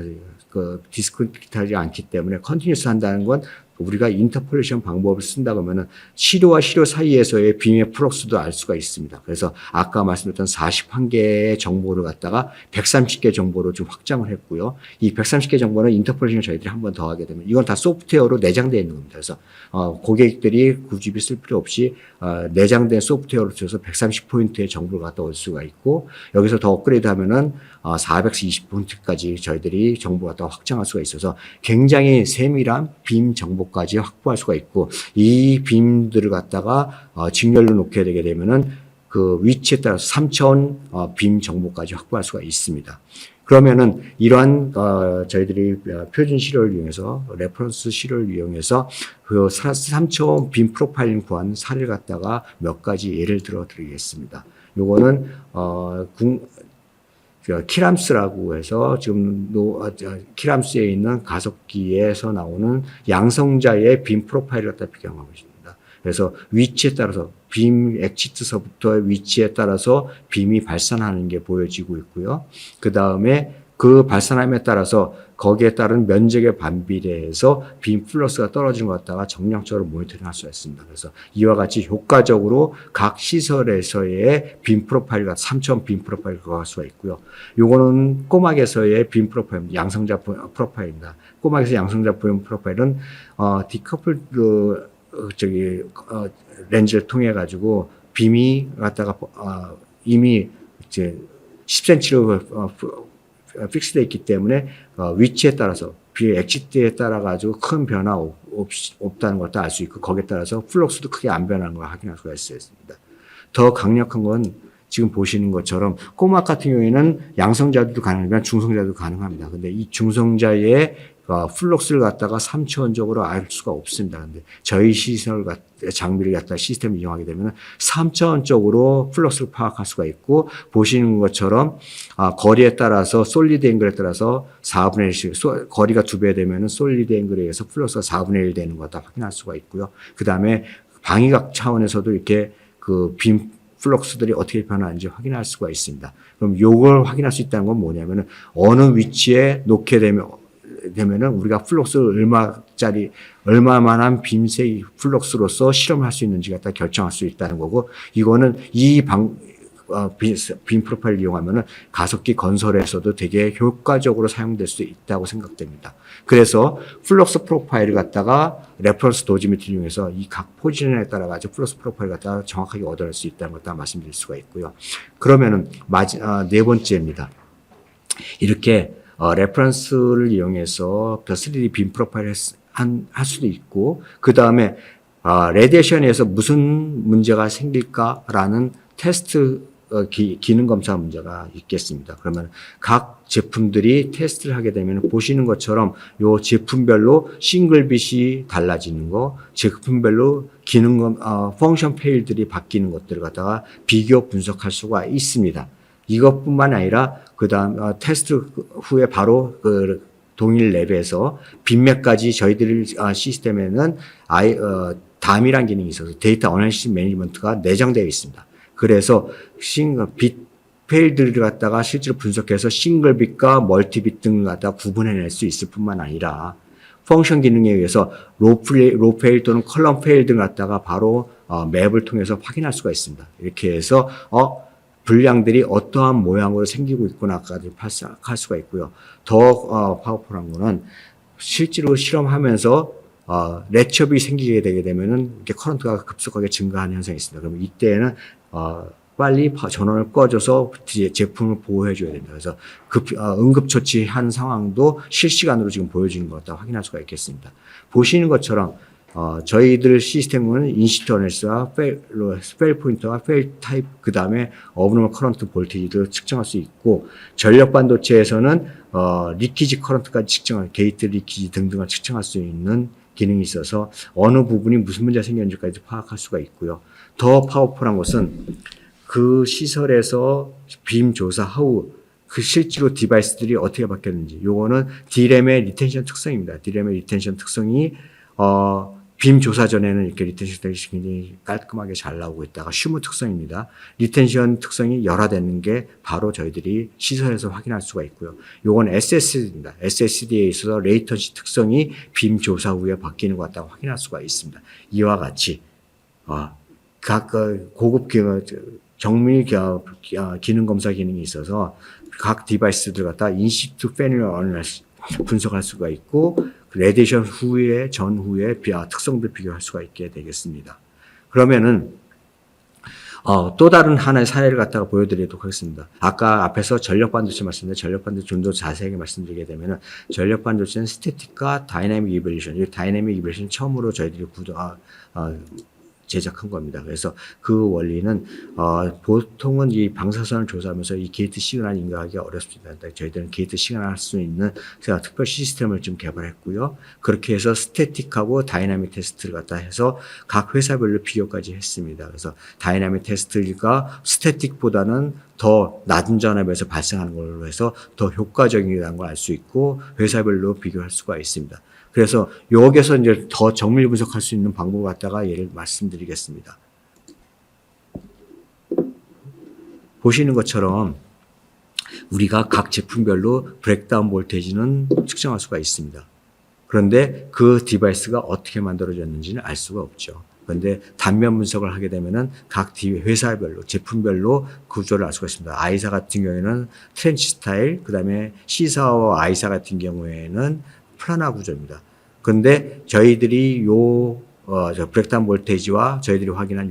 디스크리트하지 않기 때문에 컨티뉴스 한다는 건 우리가 인터폴레이션 방법을 쓴다 그러면은 시료와 시료 사이에서의 빔의 플럭스도 알 수가 있습니다. 그래서 아까 말씀드렸던 41개의 정보를 갖다가 130개 정보로 좀 확장을 했고요. 이 130개 정보는 인터폴레이션을 저희들이 한 번 더 하게 되면 이건 다 소프트웨어로 내장되어 있는 겁니다. 그래서 고객들이 굳이 쓸 필요 없이 내장된 소프트웨어로 써서 130포인트의 정보를 갖다 올 수가 있고 여기서 더 업그레이드 하면은 420포인트까지 저희들이 정보를 갖다 확장할 수가 있어서 굉장히 세밀한 빔 정보까지 확보할 수가 있고 이 빔들을 갖다가 직렬로 놓게 되게 되면은 그 위치에 따라서 3차원 빔 정보까지 확보할 수가 있습니다. 그러면은 이러한 저희들이 표준 시료를 이용해서 레퍼런스 시료를 이용해서 그 3차원 빔 프로파일링 구한 사례를 갖다가 몇 가지 예를 들어 드리겠습니다. 요거는 키람스라고 해서 지금 키람스에 있는 가속기에서 나오는 양성자의 빔 프로파일을 갖다 비교하고 있습니다. 그래서 위치에 따라서 빔 엑시트서부터의 위치에 따라서 빔이 발산하는 게 보여지고 있고요. 그 다음에 그 발산함에 따라서 거기에 따른 면적의 반비례해서 빔 플러스가 떨어지는 것 같다가 정량적으로 모니터링 할 수가 있습니다. 그래서 이와 같이 효과적으로 각 시설에서의 빔 프로파일과 3차원 빔 프로파일을 구할 수가 있고요. 요거는 꼬막에서의 빔 프로파일, 양성자 프로파일입니다. 꼬막에서 양성자 빔 프로파일은 디커플드 렌즈를 통해 가지고 빔이 갖다가 이미 이제 10cm로 픽스되어 있기 때문에 위치에 따라서 엑시트에 따라 가지고 큰 변화 없다는 것도 알 수 있고 거기에 따라서 플럭스도 크게 안 변하는 걸 확인할 수가 있습니다. 더 강력한 건 지금 보시는 것처럼 꼬막 같은 경우에는 양성자도 가능하지만 중성자도 가능합니다. 근데 이 중성자의 플럭스를 갖다가 3차원적으로 알 수가 없습니다. 근데 저희 시설 장비를 갖다 시스템을 이용하게 되면 3차원적으로 플럭스를 파악할 수가 있고 보시는 것처럼 거리에 따라서 솔리드 앵글에 따라서 4분의 1씩 거리가 2배 되면 솔리드 앵글에 의해서 플럭스가 4분의 1 되는 것 다 확인할 수가 있고요. 그 다음에 방위각 차원에서도 이렇게 그 빔 플럭스들이 어떻게 변하는지 확인할 수가 있습니다. 그럼 이걸 확인할 수 있다는 건 뭐냐면은 어느 위치에 놓게 되면은 우리가 플럭스를 얼마만한 빔색 플럭스로서 실험을 할 수 있는지 갖다 결정할 수 있다는 거고 이거는 빔 프로파일을 이용하면은 가속기 건설에서도 되게 효과적으로 사용될 수 있다고 생각됩니다. 그래서 플럭스 프로파일을 갖다가 레퍼런스 도지미터를 이용해서 이 각 포지션에 따라 가지고 플럭스 프로파일을 갖다가 정확하게 얻어낼 수 있다는 것도 말씀드릴 수가 있고요. 그러면은 네 번째입니다. 이렇게 레퍼런스를 이용해서 3D 빔 프로파일을 할 수도 있고 그 다음에 레디에이션에서 무슨 문제가 생길까라는 테스트 기능 검사 문제가 있겠습니다. 그러면 각 제품들이 테스트를 하게 되면 보시는 것처럼 요 제품별로 싱글 빛이 달라지는 거, 제품별로 기능 펑션 페일들이 바뀌는 것들을 갖다가 비교 분석할 수가 있습니다. 이것뿐만 아니라 그다음 테스트 후에 바로 그 동일 랩에서 빔맥까지 저희들 시스템에는 담이란 기능이 있어서 데이터 어널리시스 매니지먼트가 내장되어 있습니다. 그래서 빛 페일들을 갖다가 실제로 분석해서 싱글 빛과 멀티 빛 등을 갖다가 구분해낼 수 있을 뿐만 아니라 펑션 기능에 의해서 로 페일 또는 컬럼 페일 등을 갖다가 바로 맵을 통해서 확인할 수가 있습니다. 이렇게 해서 분량들이 어떠한 모양으로 생기고 있구나까지 파악할 수가 있고요. 더 파워풀한 거는 실제로 실험하면서 레첩이 생기게 되게 되면은 이렇게 커런트가 급속하게 증가하는 현상이 있습니다. 그러면 이때는 빨리 전원을 꺼줘서 제품을 보호해 줘야 됩니다. 그래서 응급처치하는 상황도 실시간으로 지금 보여지는 것 같다 확인할 수가 있겠습니다. 보시는 것처럼 저희들 시스템은 인시터넷과 페일 포인터와 페일 타입 그 다음에 어브노멀 커런트 볼테이지를 측정할 수 있고 전력 반도체에서는 리키지 커런트까지 게이트 리키지 등등을 측정할 수 있는 기능이 있어서 어느 부분이 무슨 문제가 생겼는지까지 파악할 수가 있고요. 더 파워풀한 것은 그 시설에서 빔 조사 후 그 실제로 디바이스들이 어떻게 바뀌었는지 요거는 D램의 리텐션 특성입니다. D램의 리텐션 특성이 빔 조사 전에는 이렇게 리텐션 특성이 굉장히 깔끔하게 잘 나오고 있다가 슈머 특성입니다. 리텐션 특성이 열화되는 게 바로 저희들이 시설에서 확인할 수가 있고요. 요건 SSD입니다. SSD에 있어서 레이턴시 특성이 빔 조사 후에 바뀌는 것 같다고 확인할 수가 있습니다. 이와 같이 각 고급 정밀 기능 검사 기능이 있어서 각 디바이스들 갖다 인식 투 페일리어 분석할 수가 있고 레디션 후에 전후에 특성들 비교할 수가 있게 되겠습니다. 그러면은 또 다른 하나의 사례를 갖다가 보여드리도록 하겠습니다. 아까 앞에서 전력 반도체 말씀드렸는데 전력 반도체 좀 더 자세하게 말씀드리게 되면은 전력 반도체는 스태틱과 다이내믹 이볼루션, 이 다이내믹 이볼루션 처음으로 저희들이 제작한 겁니다. 그래서 그 원리는 보통은 이 방사선을 조사하면서 이 게이트 시그널 인가하기 어렵습니다. 저희들은 게이트 시그널 할 수 있는 특별 시스템을 좀 개발했고요. 그렇게 해서 스태틱하고 다이나믹 테스트를 갖다 해서 각 회사별로 비교까지 했습니다. 그래서 다이나믹 테스트가 스태틱보다는 더 낮은 전압에서 발생하는 걸로 해서 더 효과적이라는 걸 알 수 있고 회사별로 비교할 수가 있습니다. 그래서 여기서 이제 더 정밀 분석할 수 있는 방법을 갖다가 예를 말씀드리겠습니다. 보시는 것처럼 우리가 각 제품별로 브레이크다운 볼테이지는 측정할 수가 있습니다. 그런데 그 디바이스가 어떻게 만들어졌는지는 알 수가 없죠. 그런데 단면 분석을 하게 되면은 각 회사별로, 제품별로 구조를 알 수가 있습니다. 아이사 같은 경우에는 트렌치 스타일, 그 다음에 C사와 아이사 같은 경우에는 플라나 구조입니다. 그런데 저희들이 브레이크다운 볼테이지와 저희들이 확인한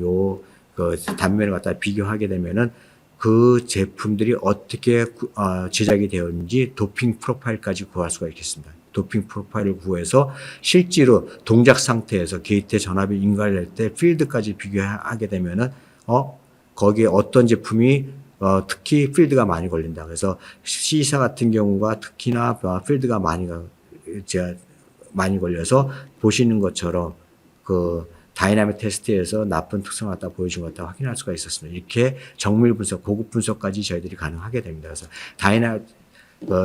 단면을 갖다 비교하게 되면은 그 제품들이 어떻게 제작이 되었는지 도핑 프로파일까지 구할 수가 있겠습니다. 도핑 프로파일을 구해서 실제로 동작 상태에서 게이트에 전압이 인가할 때 필드까지 비교하게 되면은 거기에 어떤 제품이 특히 필드가 많이 걸린다. 그래서 C사 같은 경우가 특히나 필드가 많이 걸려서 보시는 것처럼 그 다이나믹 테스트에서 나쁜 특성을 갖다 보여준 것 같다 확인할 수가 있었습니다. 이렇게 정밀 분석, 고급 분석까지 저희들이 가능하게 됩니다. 그래서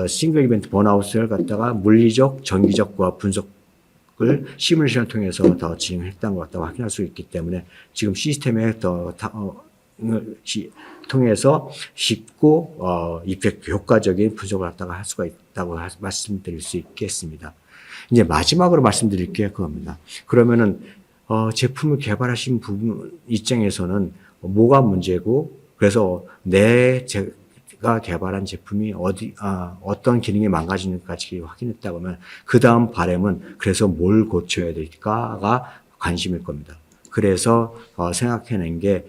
싱글 이벤트 번아웃을 갖다가 물리적, 전기적 분석을 시뮬레이션을 통해서 더 진행했다는 것 같다고 확인할 수 있기 때문에 지금 시스템에 통해서 쉽고 이펙트 효과적인 분석을 갖다가 할 수가 있다고 말씀드릴 수 있겠습니다. 이제 마지막으로 말씀드릴 게 그겁니다. 그러면은 제품을 개발하신 부분 입장에서는 뭐가 문제고 그래서 제가 개발한 제품이 어떤 기능이 망가지는지까지 확인했다고 하면 그 다음 바람은 그래서 뭘 고쳐야 될까가 관심일 겁니다. 그래서 생각해낸 게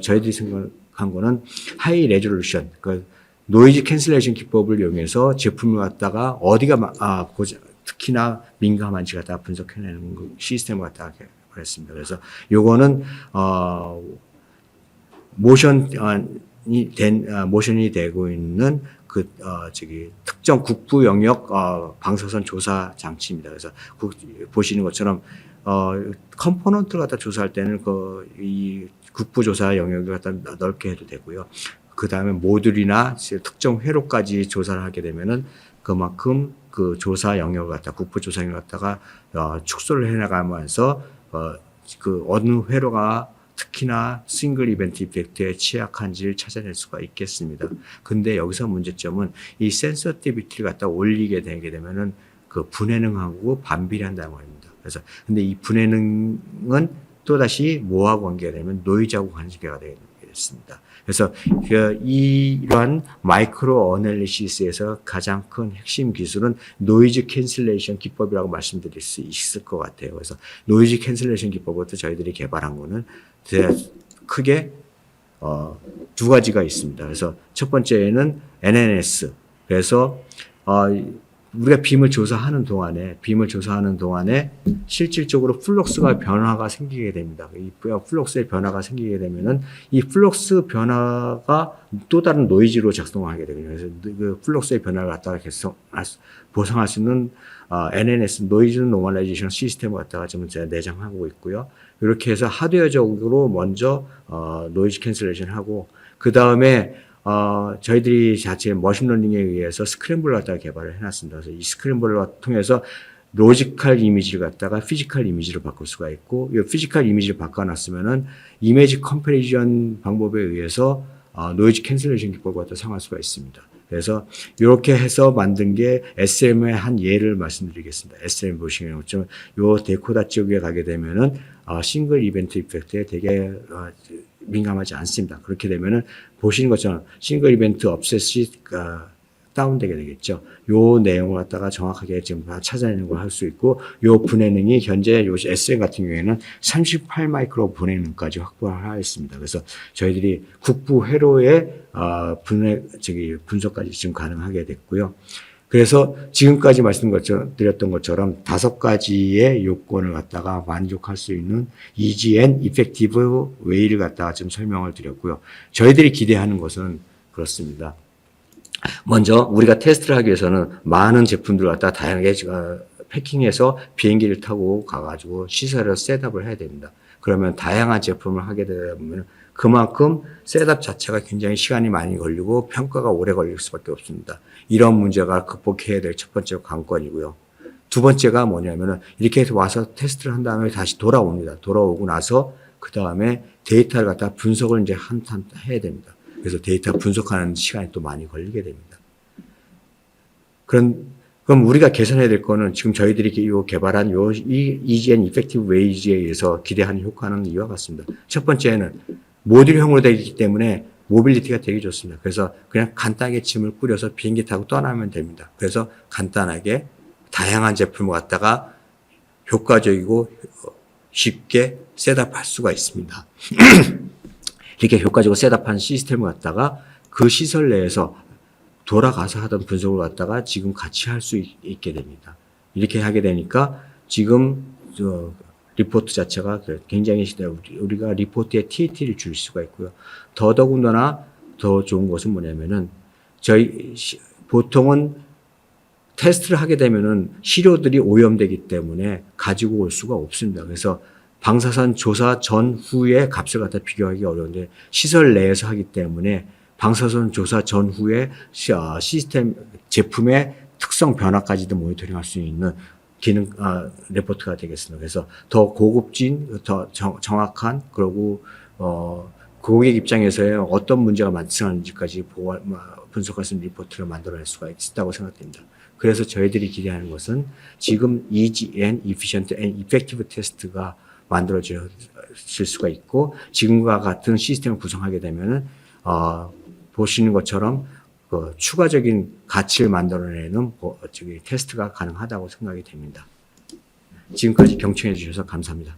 저희들이 생각한 거는 하이 레졸루션, 그 노이즈 캔슬레이션 기법을 이용해서 제품을 갖다가 어디가 특히나 민감한지 갖다가 분석해내는 시스템을 갖다가 개발했습니다. 그래서 요거는 모션이 되고 있는 특정 국부 영역 방사선 조사 장치입니다. 그래서 보시는 것처럼 컴포넌트를 갖다 조사할 때는 이 국부 조사 영역을 갖다 넓게 해도 되고요. 그 다음에 모듈이나 특정 회로까지 조사를 하게 되면은 그만큼 그 조사 영역을 갖다 국부 조사 영역을 갖다가 축소를 해나가면서 그 어느 회로가 특히나 싱글 이벤트 이펙트에 취약한지를 찾아낼 수가 있겠습니다. 근데 여기서 문제점은 이 센서티비티를 갖다 올리게 되게 되면은 그 분해능하고 반비례한다는 말입니다. 그래서 근데 이 분해능은 또다시 뭐하고 관계가 되면 노이즈하고 관계가 되겠습니다. 그래서 이러한 마이크로 어널리시스에서 가장 큰 핵심 기술은 노이즈 캔슬레이션 기법이라고 말씀드릴 수 있을 것 같아요. 그래서 노이즈 캔슬레이션 기법부터 저희들이 개발한 거는 크게 두 가지가 있습니다. 그래서 첫 번째는 NNS. 그래서 우리가 빔을 조사하는 동안에 실질적으로 플럭스가 변화가 생기게 됩니다. 이 플럭스의 변화가 생기게 되면은 이 플럭스 변화가 또 다른 노이즈로 작동하게 되거든요. 그래서 그 플럭스의 변화를 갖다가 계속 보상할 수 있는 NNS 노이즈 노멀라이제이션 시스템을 갖다가 지금 제가 내장하고 있고요. 이렇게 해서 하드웨어적으로 먼저 노이즈 캔슬레이션 하고 그 다음에 저희들이 자체 머신러닝에 의해서 스크램블을 갖다가 개발을 해놨습니다. 그래서 이 스크램블을 통해서 로지컬 이미지를 갖다가 피지컬 이미지로 바꿀 수가 있고, 이 피지컬 이미지를 바꿔놨으면은 이미지 컴패리전 방법에 의해서 노이즈 캔슬레이션 기법을 갖다 사용할 수가 있습니다. 그래서 이렇게 해서 만든 게 SLM의 한 예를 말씀드리겠습니다. SLM 보시면 요 데코다 쪽에 가게 되면은 싱글 이벤트 이펙트에 되게 민감하지 않습니다. 그렇게 되면은 보시는 것처럼 싱글 이벤트 업셋이 다운되게 되겠죠. 요 내용을 갖다가 정확하게 지금 찾아내는 걸 할 수 있고, 요 분해능이 현재 요 SM 같은 경우에는 38 마이크로 분해능까지 확보를 하였습니다. 그래서 저희들이 국부 회로의 분석까지 지금 가능하게 됐고요. 그래서 지금까지 말씀드렸던 것처럼 5가지의 요건을 갖다가 만족할 수 있는 easy and effective way를 갖다가 지금 설명을 드렸고요. 저희들이 기대하는 것은 그렇습니다. 먼저 우리가 테스트를 하기 위해서는 많은 제품들을 갖다 다양하게 패킹해서 비행기를 타고 가가지고 시설을 셋업을 해야 됩니다. 그러면 다양한 제품을 하게 되면 그만큼 셋업 자체가 굉장히 시간이 많이 걸리고 평가가 오래 걸릴 수밖에 없습니다. 이런 문제가 극복해야 될 첫 번째 관건이고요. 두 번째가 뭐냐면은 이렇게 해서 와서 테스트를 한 다음에 다시 돌아옵니다. 돌아오고 나서 그 다음에 데이터를 갖다 분석을 이제 한탄 해야 됩니다. 그래서 데이터 분석하는 시간이 또 많이 걸리게 됩니다. 그럼 우리가 개선해야 될 거는 지금 저희들이 개발한 이 Easy and Effective Ways에 의해서 기대하는 효과는 이와 같습니다. 첫 번째는 모듈형으로 되어 있기 때문에 모빌리티가 되게 좋습니다. 그래서 그냥 간단하게 짐을 꾸려서 비행기 타고 떠나면 됩니다. 그래서 간단하게 다양한 제품을 갖다가 효과적이고 쉽게 셋업할 수가 있습니다. 이렇게 효과적으로 셋업한 시스템을 갖다가 그 시설 내에서 돌아가서 하던 분석을 갖다가 지금 같이 할 수 있게 됩니다. 이렇게 하게 되니까 지금 리포트 자체가 굉장히 우리가 리포트의 TAT를 줄 수가 있고요. 더더군다나 더 좋은 것은 뭐냐면은 보통은 테스트를 하게 되면은 시료들이 오염되기 때문에 가지고 올 수가 없습니다. 그래서 방사선 조사 전후의 값을 갖다 비교하기 어려운데 시설 내에서 하기 때문에 방사선 조사 전후의 시스템 제품의 특성 변화까지도 모니터링할 수 있는 기능 레포트가 되겠습니다. 그래서 더 고급진, 더 정확한 그리고 고객 입장에서의 어떤 문제가 발생하는지까지 분석할 수 있는 리포트를 만들어낼 수가 있다고 생각됩니다. 그래서 저희들이 기대하는 것은 지금 Easy and Efficient and Effective 테스트가 만들어질 수가 있고, 지금과 같은 시스템을 구성하게 되면은 보시는 것처럼 추가적인 가치를 만들어내는 테스트가 가능하다고 생각이 됩니다. 지금까지 경청해 주셔서 감사합니다.